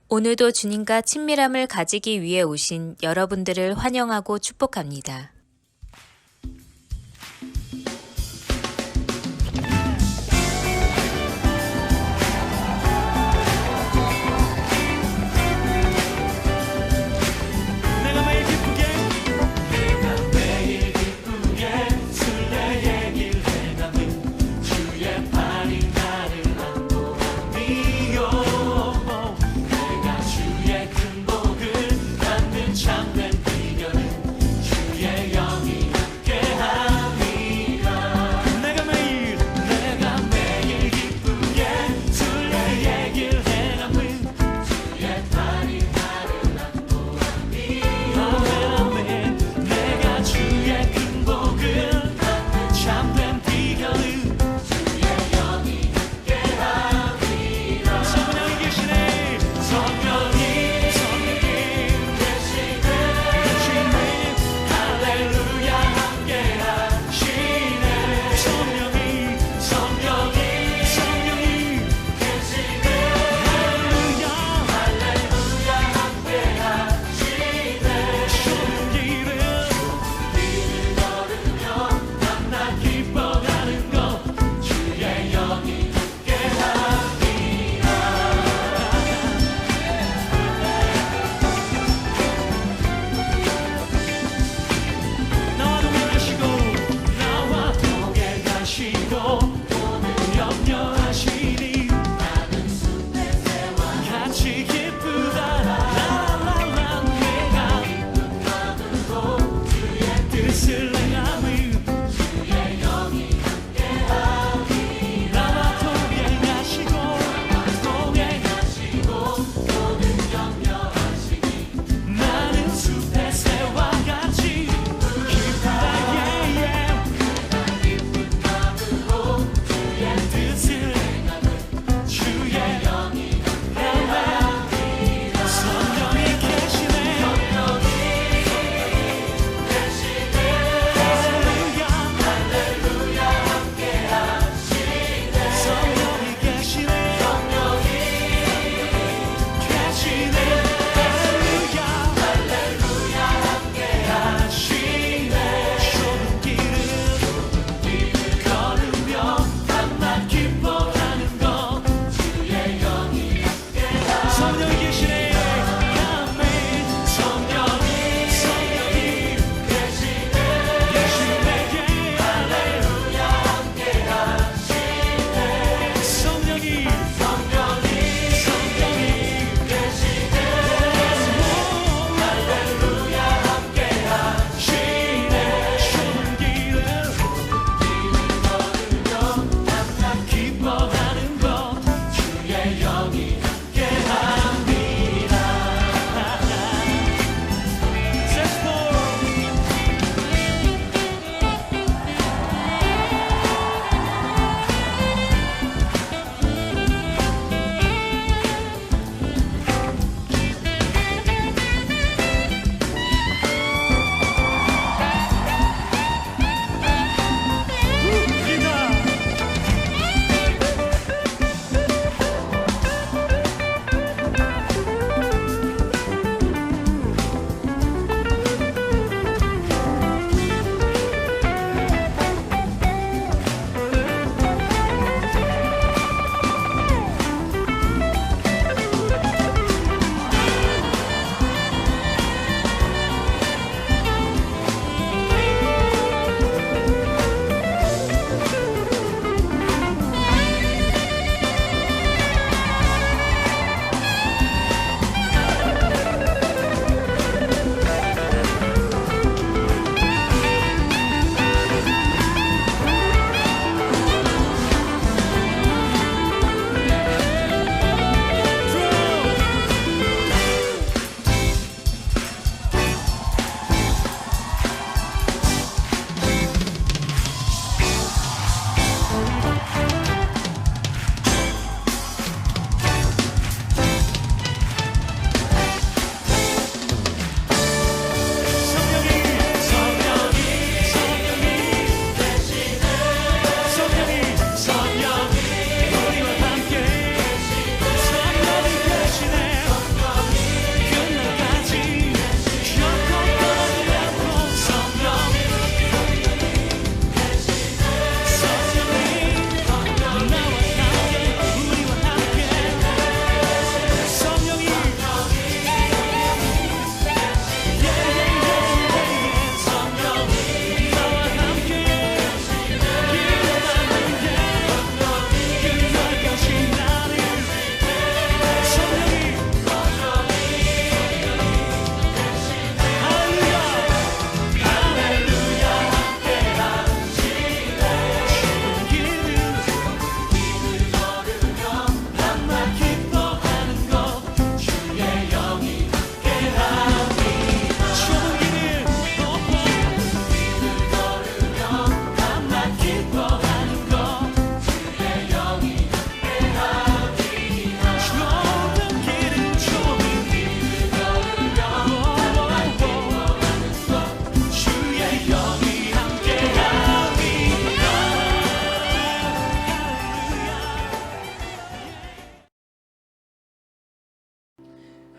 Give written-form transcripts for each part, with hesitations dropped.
오늘도 주님과 친밀함을 가지기 위해 오신 여러분들을 환영하고 축복합니다. 내가 매일 기쁘게 술래 얘기를 해나는 주의 팔이 나를 안보하니요. 내가 주의 큰 복을 받는 참된 비결은 주의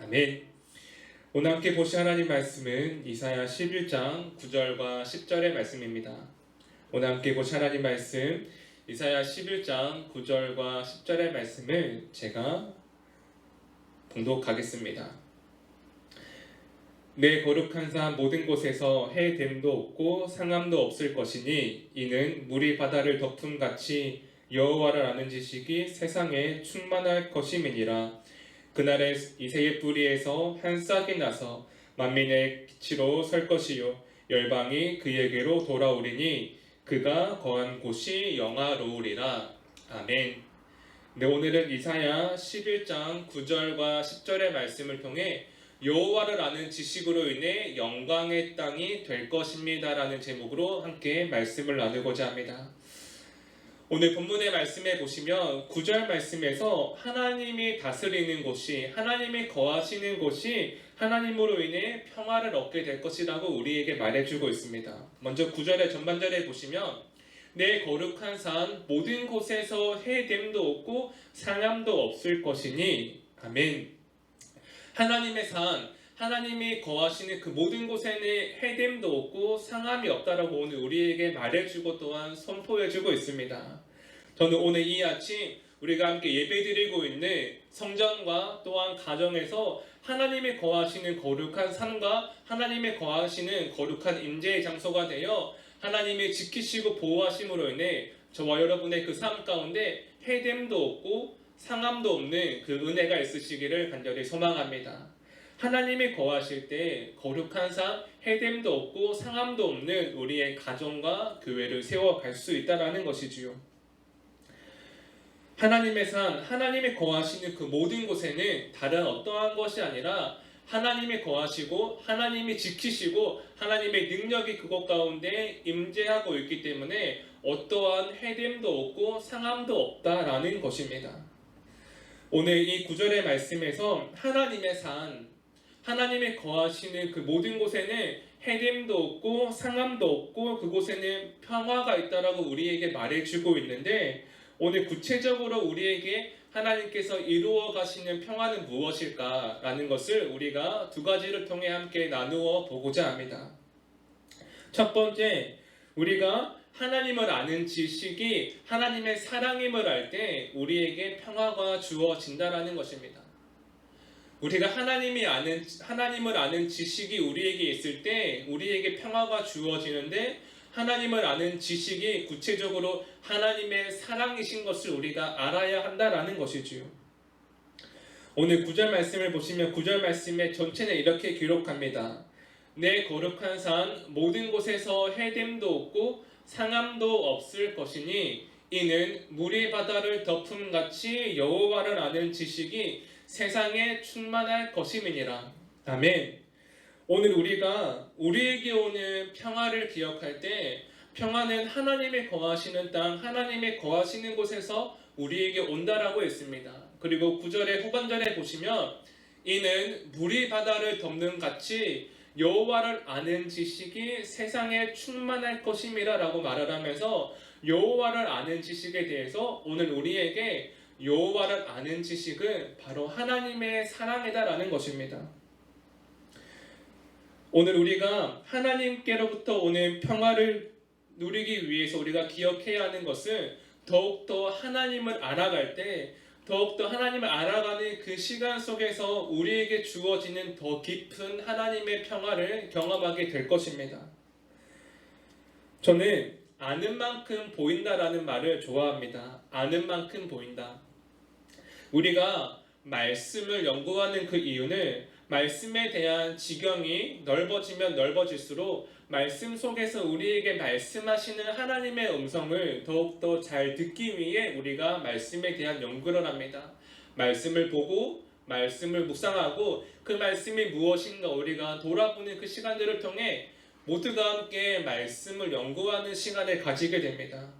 아멘. 오늘 함께 보실 하나님 말씀은 이사야 11장 9절과 10절의 말씀입니다. 오늘 함께 보실 하나님 말씀 이사야 11장 9절과 10절의 말씀을 제가 봉독하겠습니다. 내 거룩한 산 모든 곳에서 해됨도 없고 상함도 없을 것이니 이는 물이 바다를 덮음같이 여호와를 아는 지식이 세상에 충만할 것임이니라. 그날에 이새의 뿌리에서 한 싹이 나서 만민의 기치로 설 것이요 열방이 그에게로 돌아오리니 그가 거한 곳이 영화로우리라. 아멘. 네, 오늘은 이사야 11장 9절과 10절의 말씀을 통해 여호와를 아는 지식으로 인해 영광의 땅이 될 것입니다 라는 제목으로 함께 말씀을 나누고자 합니다. 오늘 본문의 말씀에 보시면 9절 말씀에서 하나님이 다스리는 곳이, 하나님이 거하시는 곳이 하나님으로 인해 평화를 얻게 될 것이라고 우리에게 말해주고 있습니다. 먼저 9절의 전반절에 보시면 내 거룩한 산 모든 곳에서 해됨도 없고 상함도 없을 것이니 아멘. 하나님의 산, 하나님이 거하시는 그 모든 곳에는 해됨도 없고 상함이 없다라고 오늘 우리에게 말해주고 또한 선포해주고 있습니다. 저는 오늘 이 아침 우리가 함께 예배드리고 있는 성전과 또한 가정에서 하나님이 거하시는 거룩한 산과 하나님이 거하시는 거룩한 임재의 장소가 되어 하나님이 지키시고 보호하심으로 인해 저와 여러분의 그 삶 가운데 해됨도 없고 상함도 없는 그 은혜가 있으시기를 간절히 소망합니다. 하나님이 거하실 때 거룩한 산, 해됨도 없고 상함도 없는 우리의 가정과 교회를 세워갈 수 있다는 것이지요. 하나님의 산, 하나님이 거하시는 그 모든 곳에는 다른 어떠한 것이 아니라 하나님이 거하시고 하나님이 지키시고 하나님의 능력이 그곳 가운데 임재하고 있기 때문에 어떠한 해됨도 없고 상함도 없다라는 것입니다. 오늘 이 9절의 말씀에서 하나님의 산, 하나님이 거하시는 그 모든 곳에는 해됨도 없고 상함도 없고 그곳에는 평화가 있다라고 우리에게 말해주고 있는데 오늘 구체적으로 우리에게 하나님께서 이루어 가시는 평화는 무엇일까라는 것을 우리가 두 가지를 통해 함께 나누어 보고자 합니다. 첫 번째, 우리가 하나님을 아는 지식이 하나님의 사랑임을 알 때 우리에게 평화가 주어진다라는 것입니다. 우리가 하나님을 아는 지식이 우리에게 있을 때 우리에게 평화가 주어지는데 하나님을 아는 지식이 구체적으로 하나님의 사랑이신 것을 우리가 알아야 한다라는 것이지요. 오늘 9절 말씀을 보시면 9절 말씀의 전체는 이렇게 기록합니다. 내 거룩한 산 모든 곳에서 해됨도 없고 상함도 없을 것이니 이는 물이 바다를 덮음같이 여호와를 아는 지식이 세상에 충만할 것임이니라. 아멘. 오늘 우리가 우리에게 오는 평화를 기억할 때 평화는 하나님의 거하시는 땅, 하나님의 거하시는 곳에서 우리에게 온다라고 했습니다. 그리고 9절의 후반절에 보시면 이는 물이 바다를 덮는 같이 여호와를 아는 지식이 세상에 충만할 것임이라 라고 말을 하면서 여호와를 아는 지식에 대해서 오늘 우리에게 여호와를 아는 지식은 바로 하나님의 사랑이다라는 것입니다. 오늘 우리가 하나님께로부터 오는 평화를 누리기 위해서 우리가 기억해야 하는 것은 더욱더 하나님을 알아갈 때 더욱더 하나님을 알아가는 그 시간 속에서 우리에게 주어지는 더 깊은 하나님의 평화를 경험하게 될 것입니다. 저는 아는 만큼 보인다라는 말을 좋아합니다. 아는 만큼 보인다. 우리가 말씀을 연구하는 그 이유는 말씀에 대한 지경이 넓어지면 넓어질수록 말씀 속에서 우리에게 말씀하시는 하나님의 음성을 더욱더 잘 듣기 위해 우리가 말씀에 대한 연구를 합니다. 말씀을 보고 말씀을 묵상하고 그 말씀이 무엇인가 우리가 돌아보는 그 시간들을 통해 모두가 함께 말씀을 연구하는 시간을 가지게 됩니다.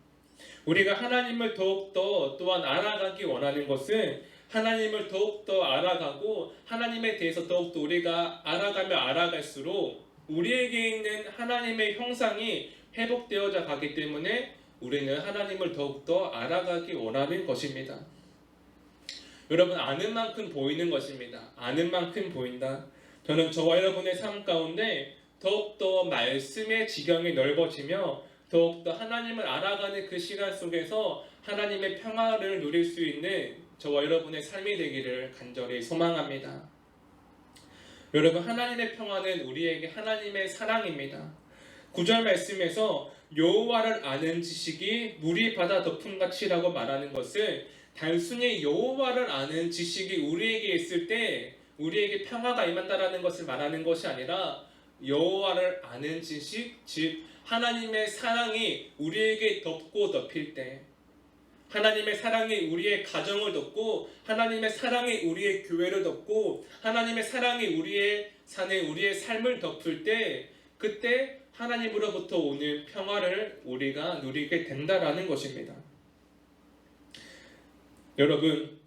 우리가 하나님을 더욱더 또한 알아가기 원하는 것은 하나님을 더욱더 알아가고 하나님에 대해서 더욱더 우리가 알아가며 알아갈수록 우리에게 있는 하나님의 형상이 회복되어져 가기 때문에 우리는 하나님을 더욱더 알아가기 원하는 것입니다. 여러분, 아는 만큼 보이는 것입니다. 아는 만큼 보인다. 저는 저와 여러분의 삶 가운데 더욱더 말씀의 지경이 넓어지며 더욱더 하나님을 알아가는 그 시간 속에서 하나님의 평화를 누릴 수 있는 저와 여러분의 삶이 되기를 간절히 소망합니다. 여러분, 하나님의 평화는 우리에게 하나님의 사랑입니다. 9절 말씀에서 여호와를 아는 지식이 물이 바다 덮음같이라고 말하는 것은 단순히 여호와를 아는 지식이 우리에게 있을 때 우리에게 평화가 임한다라는 것을 말하는 것이 아니라 여호와를 아는 지식, 즉 하나님의 사랑이 우리에게 덮고 덮일 때, 하나님의 사랑이 우리의 가정을 덮고 하나님의 사랑이 우리의 교회를 덮고 하나님의 사랑이 우리의 사는 우리의 삶을 덮을 때, 그때 하나님으로부터 오는 평화를 우리가 누리게 된다라는 것입니다. 여러분,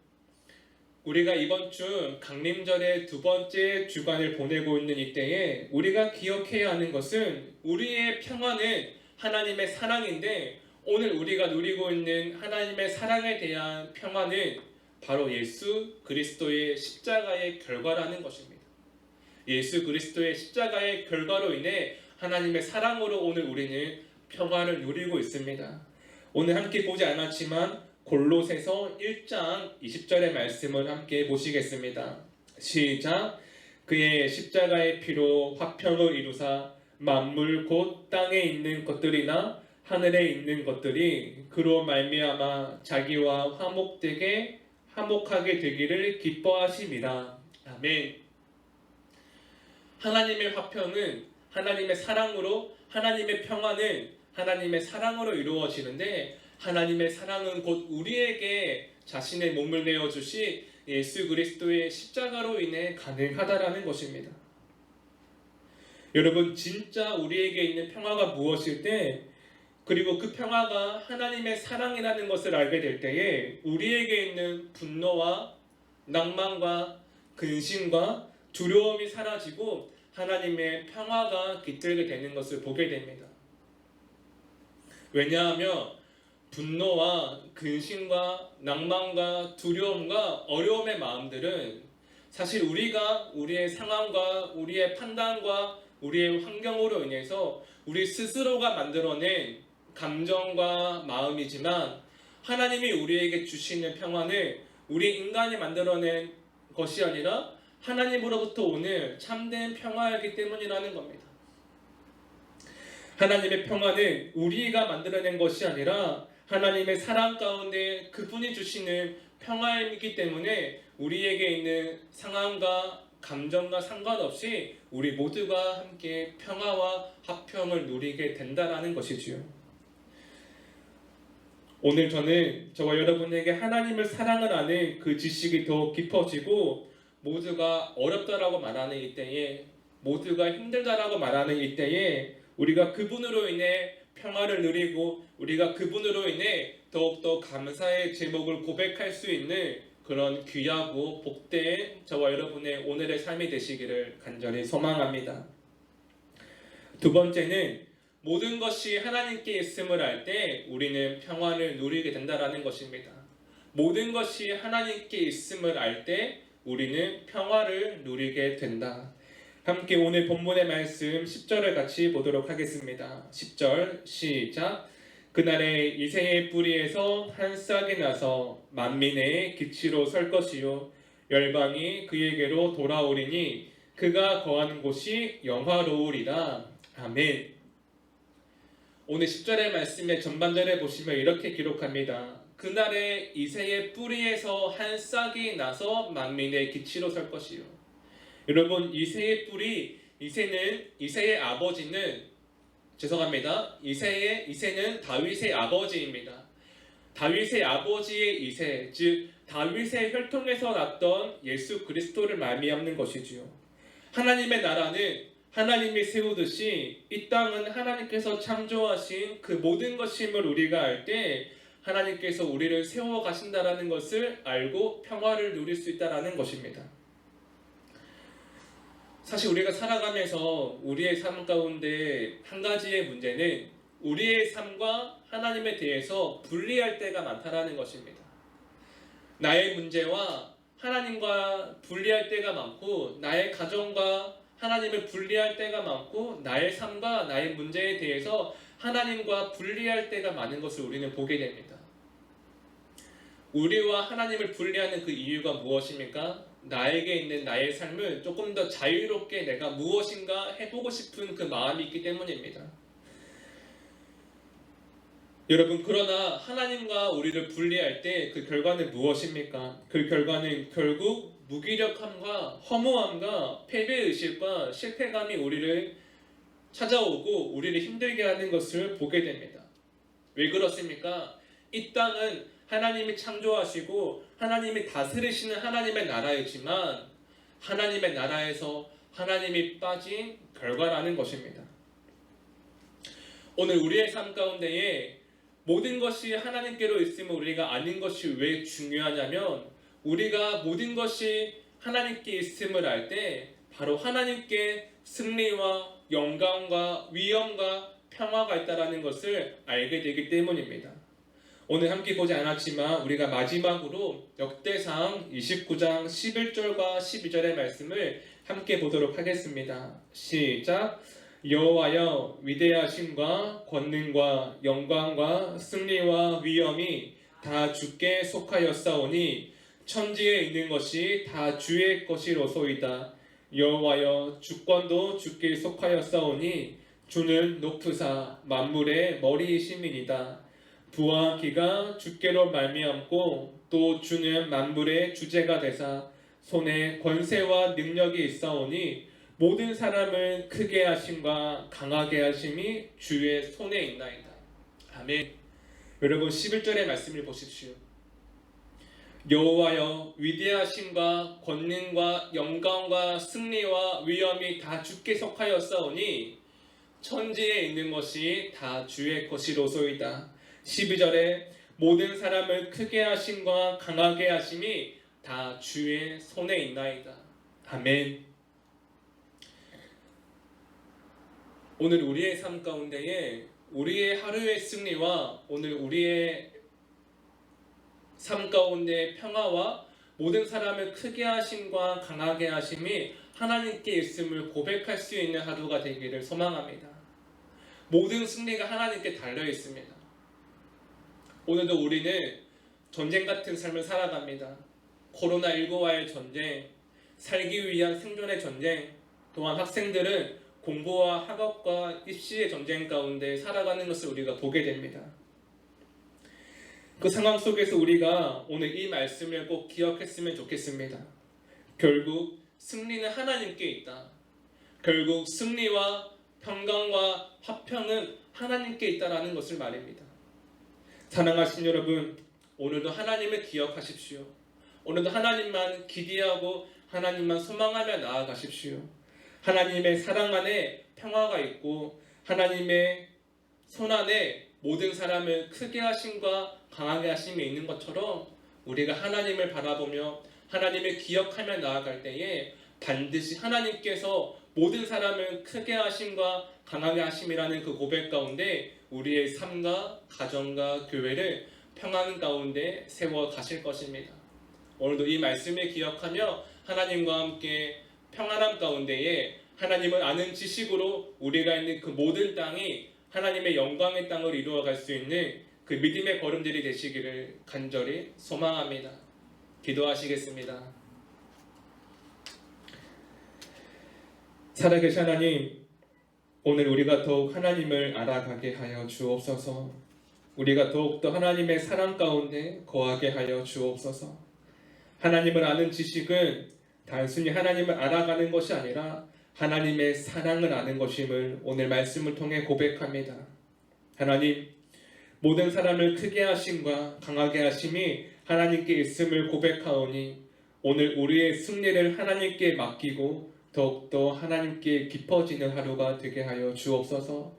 우리가 이번 주 강림절의 두 번째 주간을 보내고 있는 이때에 우리가 기억해야 하는 것은 우리의 평화는 하나님의 사랑인데, 오늘 우리가 누리고 있는 하나님의 사랑에 대한 평화는 바로 예수 그리스도의 십자가의 결과라는 것입니다. 예수 그리스도의 십자가의 결과로 인해 하나님의 사랑으로 오늘 우리는 평화를 누리고 있습니다. 오늘 함께 보지 않았지만 골로새서 1장 20절의 말씀을 함께 보시겠습니다. 시작. 그의 십자가의 피로 화평을 이루사 만물 곧 땅에 있는 것들이나 하늘에 있는 것들이 그로 말미암아 자기와 화목하게 되기를 기뻐하심이라. 아멘. 하나님의 화평은 하나님의 사랑으로, 하나님의 평화는 하나님의 사랑으로 이루어지는데, 하나님의 사랑은 곧 우리에게 자신의 몸을 내어주시 예수 그리스도의 십자가로 인해 가능하다라는 것입니다. 여러분, 진짜 우리에게 있는 평화가 무엇일 때, 그리고 그 평화가 하나님의 사랑이라는 것을 알게 될 때에 우리에게 있는 분노와 낭만과 근심과 두려움이 사라지고 하나님의 평화가 깃들게 되는 것을 보게 됩니다. 왜냐하면 분노와 근심과 낭만과 두려움과 어려움의 마음들은 사실 우리가 우리의 상황과 우리의 판단과 우리의 환경으로 인해서 우리 스스로가 만들어낸 감정과 마음이지만, 하나님이 우리에게 주시는 평화는 우리 인간이 만들어낸 것이 아니라 하나님으로부터 오는 참된 평화이기 때문이라는 겁니다. 하나님의 평화는 우리가 만들어낸 것이 아니라 하나님의 사랑 가운데 그분이 주시는 평화이기 때문에 우리에게 있는 상황과 감정과 상관없이 우리 모두가 함께 평화와 화평을 누리게 된다라는 것이지요. 오늘 저는 저와 여러분에게 하나님을 사랑을 하는 그 지식이 더 깊어지고, 모두가 어렵다라고 말하는 이때에, 모두가 힘들다라고 말하는 이때에 우리가 그분으로 인해 평화를 누리고 우리가 그분으로 인해 더욱더 감사의 제목을 고백할 수 있는 그런 귀하고 복된 저와 여러분의 오늘의 삶이 되시기를 간절히 소망합니다. 두 번째는 모든 것이 하나님께 있음을 알 때 우리는 평화를 누리게 된다라는 것입니다. 모든 것이 하나님께 있음을 알 때 우리는 평화를 누리게 된다. 함께 오늘 본문의 말씀 10절을 같이 보도록 하겠습니다. 10절 시작. 그날에 이새의 뿌리에서 한 싹이 나서 만민의 기치로 설 것이요 열방이 그에게로 돌아오리니 그가 거하는 곳이 영화로우리라. 아멘. 오늘 10절의 말씀의 전반절에 보시면 이렇게 기록합니다. 그날에 이새의 뿌리에서 한 싹이 나서 만민의 기치로 설 것이요. 여러분, 이새의 뿌리, 이새의 아버지는, 죄송합니다. 이새는 다윗의 아버지입니다. 다윗의 아버지의 이새, 즉 다윗의 혈통에서 났던 예수 그리스도를 말미암는 것이지요. 하나님의 나라는 하나님이 세우듯이 이 땅은 하나님께서 창조하신 그 모든 것임을 우리가 알 때 하나님께서 우리를 세워 가신다라는 것을 알고 평화를 누릴 수 있다라는 것입니다. 사실 우리가 살아가면서 우리의 삶 가운데 한 가지의 문제는 우리의 삶과 하나님에 대해서 분리할 때가 많다라는 것입니다. 나의 문제와 하나님과 분리할 때가 많고 나의 가정과 하나님을 분리할 때가 많고 나의 삶과 나의 문제에 대해서 하나님과 분리할 때가 많은 것을 우리는 보게 됩니다. 우리와 하나님을 분리하는 그 이유가 무엇입니까? 나에게 있는 나의 삶을 조금 더 자유롭게 내가 무엇인가 해보고 싶은 그 마음이 있기 때문입니다. 여러분, 그러나 하나님과 우리를 분리할 때 그 결과는 무엇입니까? 그 결과는 결국 무기력함과 허무함과 패배의식과 실패감이 우리를 찾아오고 우리를 힘들게 하는 것을 보게 됩니다. 왜 그렇습니까? 이 땅은 하나님이 창조하시고 하나님이 다스리시는 하나님의 나라이지만 하나님의 나라에서 하나님이 빠진 결과라는 것입니다. 오늘 우리의 삶 가운데에 모든 것이 하나님께로 있으면 우리가 아닌 것이 왜 중요하냐면 우리가 모든 것이 하나님께 있음을 알 때 바로 하나님께 승리와 영광과 위엄과 평화가 있다는 것을 알게 되기 때문입니다. 오늘 함께 보지 않았지만 우리가 마지막으로 역대상 29장 11절과 12절의 말씀을 함께 보도록 하겠습니다. 시작! 여호와여, 위대하심과 권능과 영광과 승리와 위엄이 다 주께 속하였사오니 천지에 있는 것이 다 주의 것이로소이다. 여호와여, 주권도 주께 속하였사오니 주는 높으사 만물의 머리이심이니이다. 부와 기가 주께로 말미암고 또 주는 만물의 주제가 되사 손에 권세와 능력이 있사오니 모든 사람을 크게 하심과 강하게 하심이 주의 손에 있나이다. 아멘. 여러분 11절의 말씀을 보십시오. 여호와여, 위대하심과 권능과 영광과 승리와 위엄이 다 주께 속하였사오니 천지에 있는 것이 다 주의 것이로소이다. 12절에 모든 사람을 크게 하심과 강하게 하심이 다 주의 손에 있나이다. 아멘. 오늘 우리의 삶 가운데에 우리의 하루의 승리와 오늘 우리의 삶 가운데 평화와 모든 사람을 크게 하심과 강하게 하심이 하나님께 있음을 고백할 수 있는 하루가 되기를 소망합니다. 모든 승리가 하나님께 달려 있습니다. 오늘도 우리는 전쟁 같은 삶을 살아갑니다. 코로나19와의 전쟁, 살기 위한 생존의 전쟁, 또한 학생들은 공부와 학업과 입시의 전쟁 가운데 살아가는 것을 우리가 보게 됩니다. 그 상황 속에서 우리가 오늘 이 말씀을 꼭 기억했으면 좋겠습니다. 결국 승리는 하나님께 있다. 결국 승리와 평강과 화평은 하나님께 있다라는 것을 말입니다. 사랑하신 여러분, 오늘도 하나님을 기억하십시오. 오늘도 하나님만 기대하고 하나님만 소망하며 나아가십시오. 하나님의 사랑 안에 평화가 있고 하나님의 손 안에 모든 사람을 크게 하심과 강하게 하심이 있는 것처럼 우리가 하나님을 바라보며 하나님을 기억하며 나아갈 때에 반드시 하나님께서 모든 사람을 크게 하심과 강하게 하심이라는 그 고백 가운데 우리의 삶과 가정과 교회를 평안 가운데 세워 가실 것입니다. 오늘도 이 말씀을 기억하며 하나님과 함께 평안함 가운데에 하나님을 아는 지식으로 우리가 있는 그 모든 땅이 하나님의 영광의 땅을 이루어갈 수 있는 그 믿음의 걸음들이 되시기를 간절히 소망합니다. 기도하시겠습니다. 살아계신 하나님, 오늘 우리가 더욱 하나님을 알아가게 하여 주옵소서. 우리가 더욱더 하나님의 사랑 가운데 거하게 하여 주옵소서. 하나님을 아는 지식은 단순히 하나님을 알아가는 것이 아니라 하나님의 사랑을 아는 것임을 오늘 말씀을 통해 고백합니다. 하나님, 모든 사람을 크게 하심과 강하게 하심이 하나님께 있음을 고백하오니 오늘 우리의 승리를 하나님께 맡기고 더욱더 하나님께 깊어지는 하루가 되게 하여 주옵소서.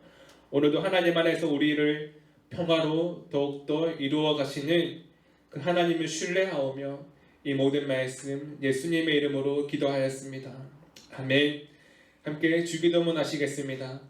오늘도 하나님 안에서 우리를 평화로 더욱더 이루어 가시는 그 하나님을 신뢰하오며 이 모든 말씀 예수님의 이름으로 기도하였습니다. 아멘. 함께 주기도문 하시겠습니다.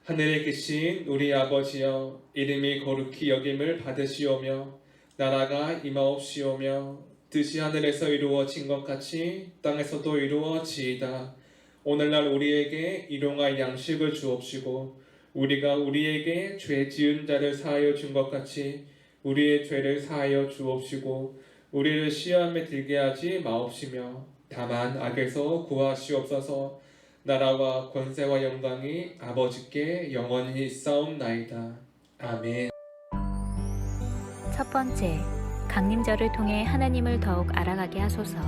하늘에 계신 우리 아버지여, 이름이 거룩히 여김을 받으시오며 나라가 임하옵시오며 뜻이 하늘에서 이루어진 것 같이 땅에서도 이루어지이다. 오늘날 우리에게 일용할 양식을 주옵시고 우리가 우리에게 죄 지은 자를 사하여 준 것 같이 우리의 죄를 사하여 주옵시고 우리를 시험에 들게 하지 마옵시며 다만 악에서 구하시옵소서. 나라와 권세와 영광이 아버지께 영원히 있사옵나이다. 아멘. 첫 번째, 강림절을 통해 하나님을 더욱 알아가게 하소서.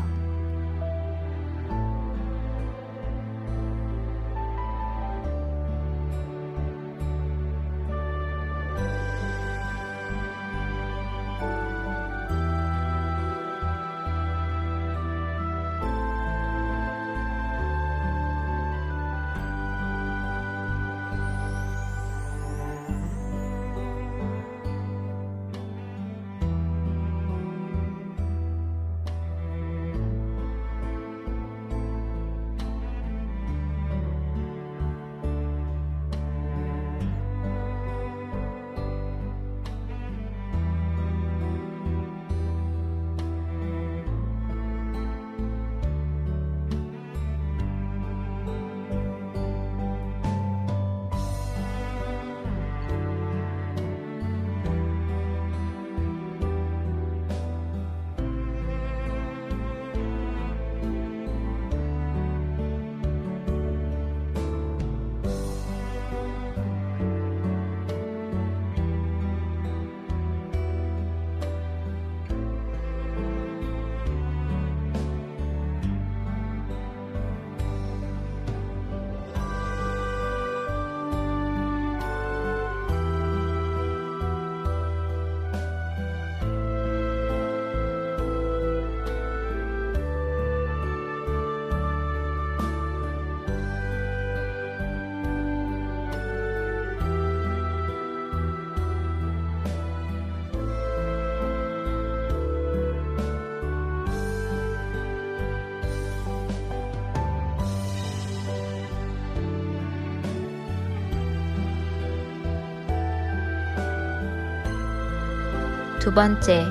두 번째,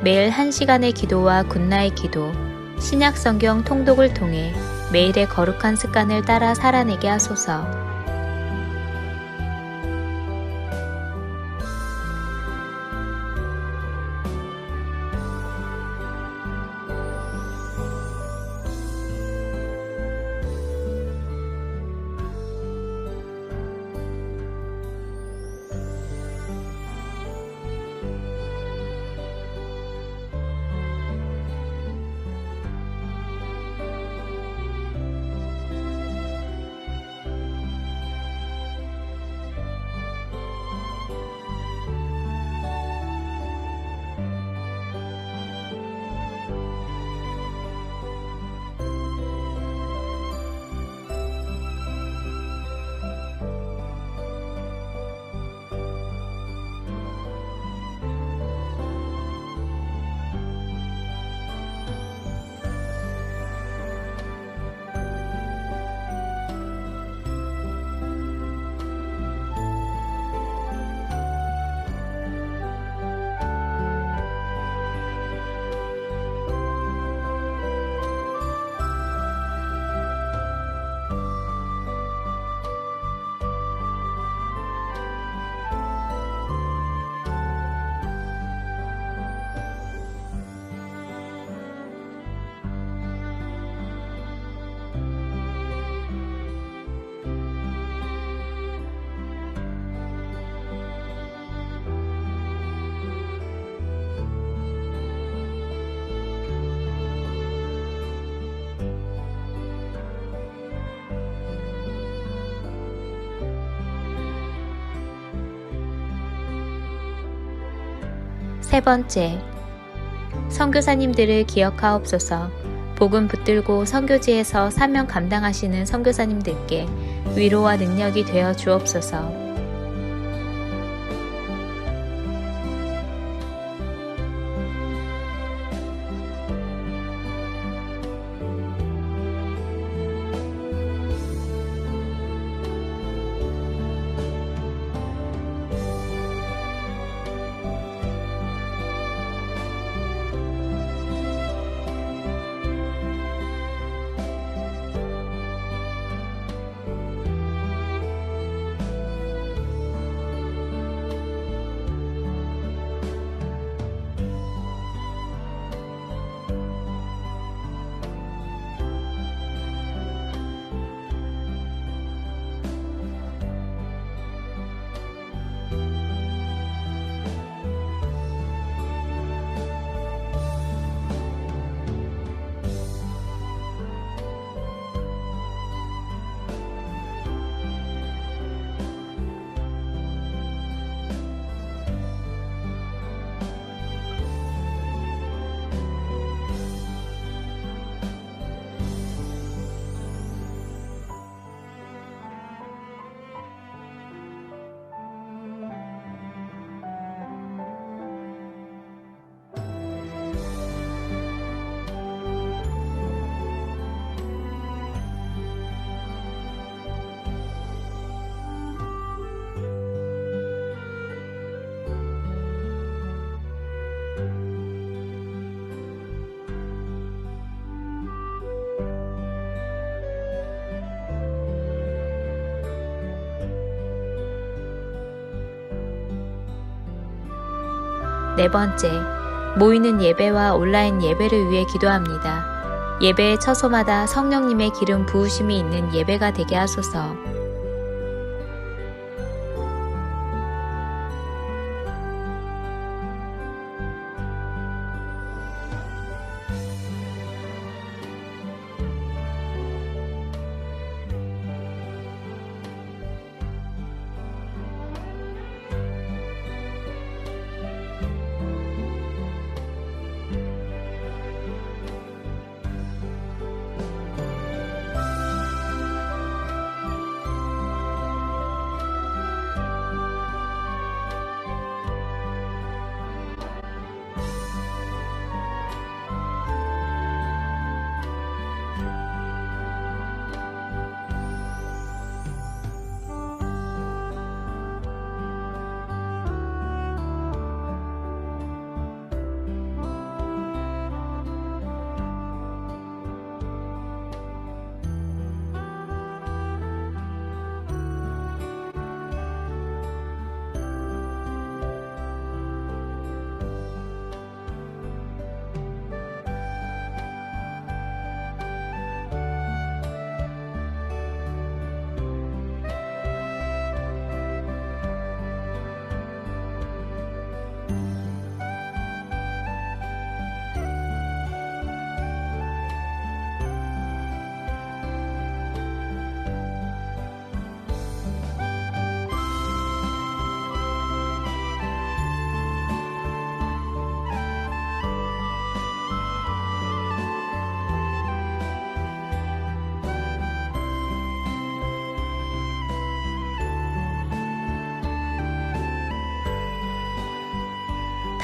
매일 1시간의 기도와 굿나잇 기도, 신약 성경 통독을 통해 매일의 거룩한 습관을 따라 살아내게 하소서. 세 번째, 선교사님들을 기억하옵소서. 복음 붙들고 선교지에서 사명 감당하시는 선교사님들께 위로와 능력이 되어 주옵소서. 네 번째, 모이는 예배와 온라인 예배를 위해 기도합니다. 예배의 처소마다 성령님의 기름 부으심이 있는 예배가 되게 하소서.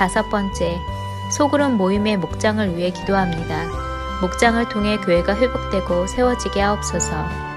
다섯 번째, 소그룹 모임의 목장을 위해 기도합니다. 목장을 통해 교회가 회복되고 세워지게 하옵소서.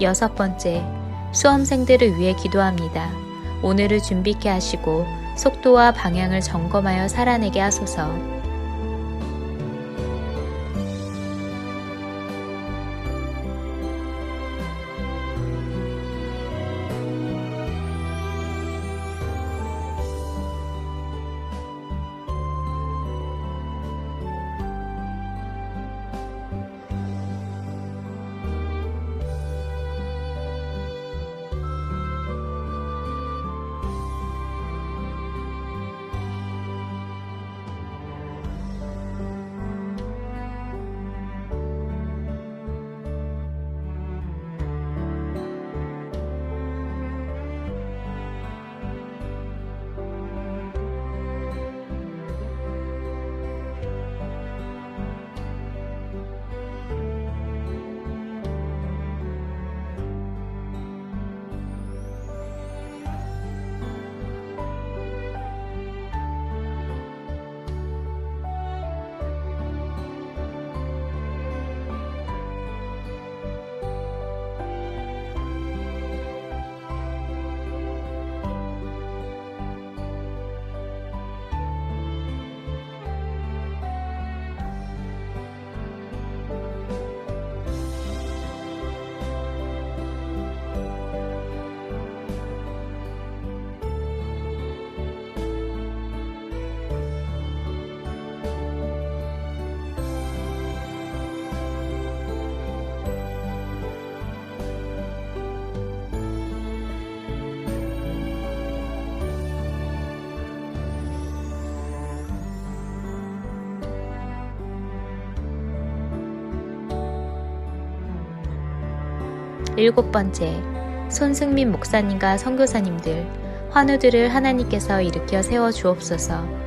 여섯 번째, 수험생들을 위해 기도합니다. 오늘을 준비케 하시고 속도와 방향을 점검하여 살아내게 하소서. 7번째, 손승민 목사님과 선교사님들, 환우들을 하나님께서 일으켜 세워 주옵소서.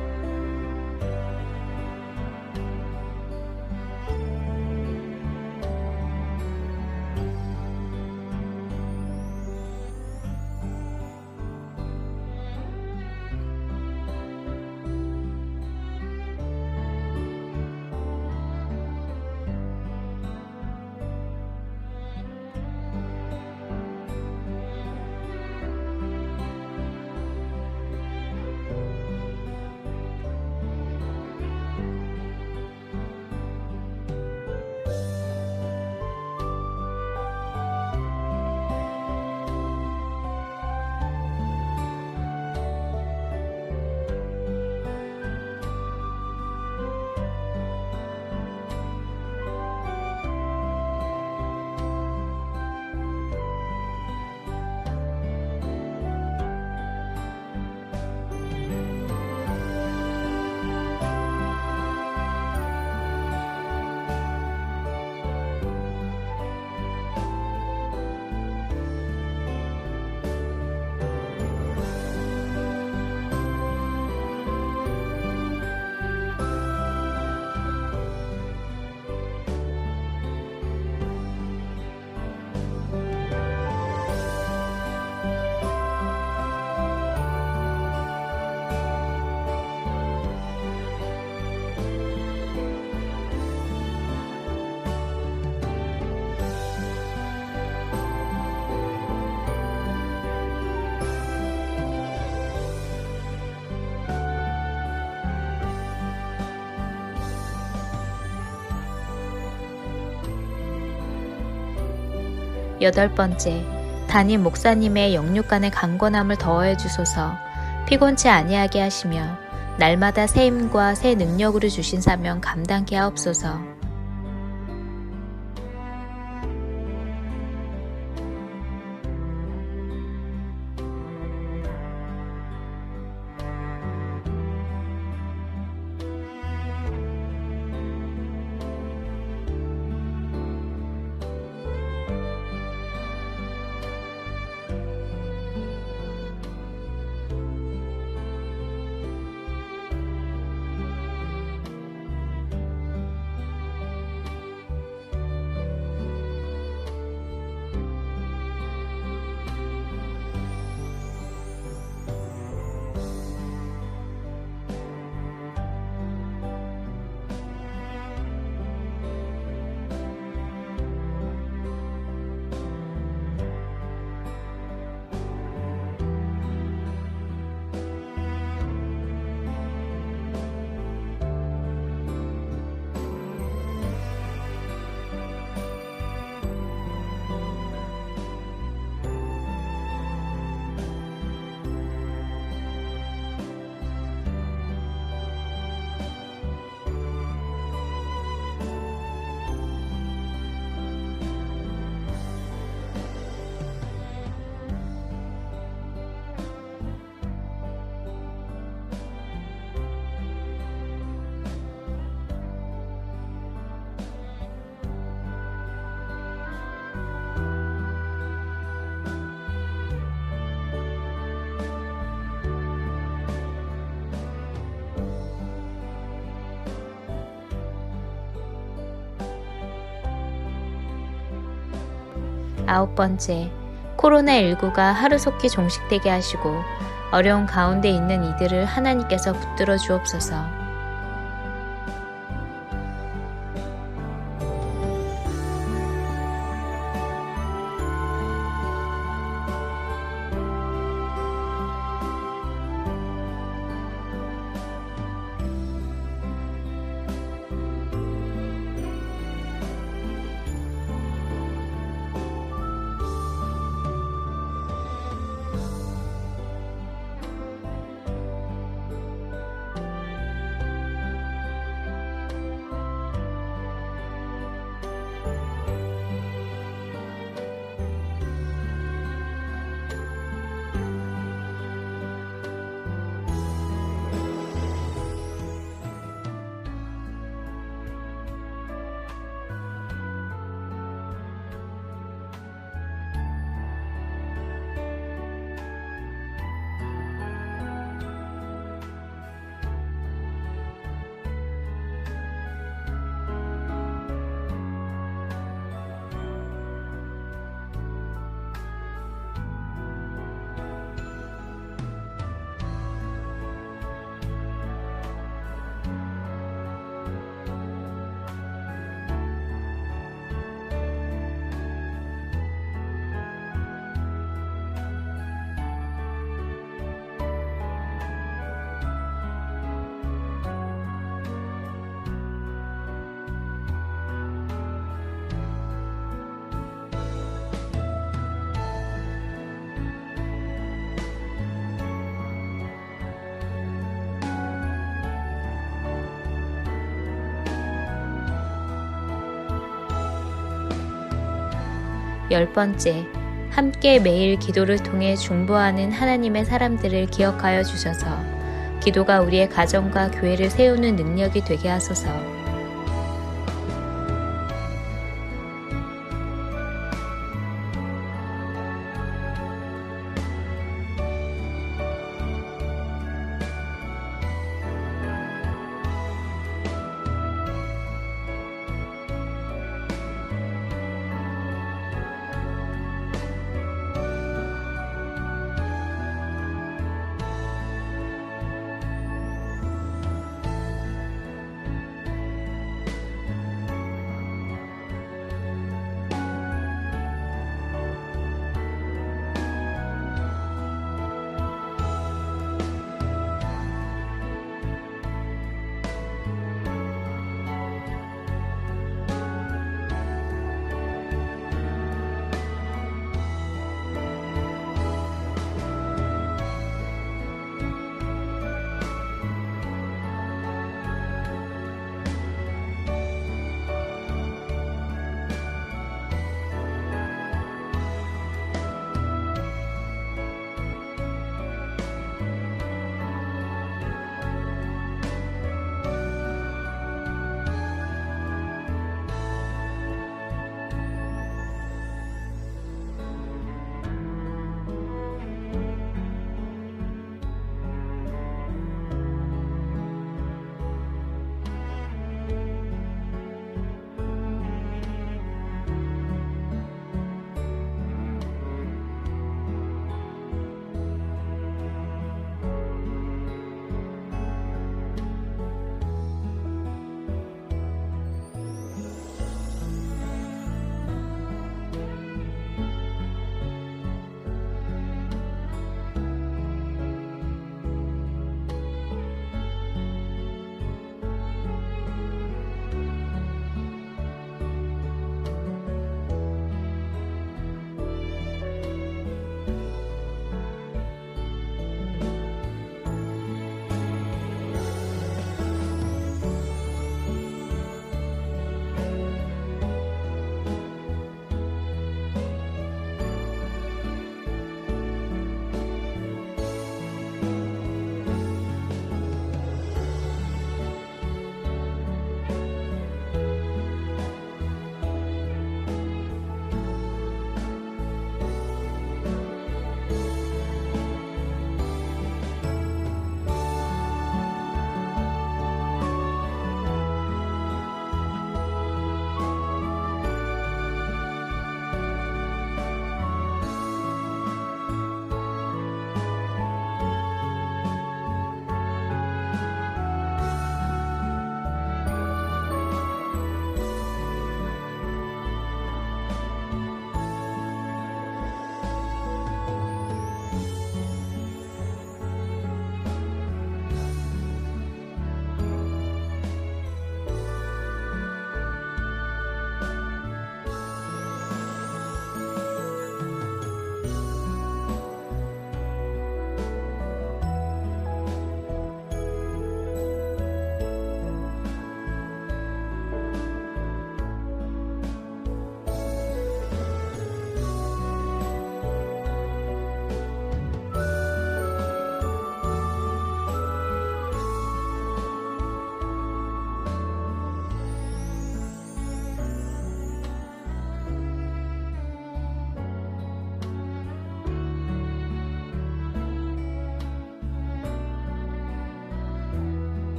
여덟 번째, 담임 목사님의 영육간의 강건함을 더해 주소서. 피곤치 아니하게 하시며 날마다 새 힘과 새 능력으로 주신 사명 감당케 하옵소서. 아홉 번째, 코로나19가 하루속히 종식되게 하시고 어려운 가운데 있는 이들을 하나님께서 붙들어 주옵소서. 10번째, 함께 매일 기도를 통해 중보하는 하나님의 사람들을 기억하여 주셔서 기도가 우리의 가정과 교회를 세우는 능력이 되게 하소서.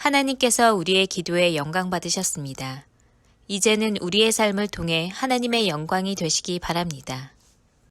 하나님께서 우리의 기도에 영광 받으셨습니다. 이제는 우리의 삶을 통해 하나님의 영광이 되시기 바랍니다.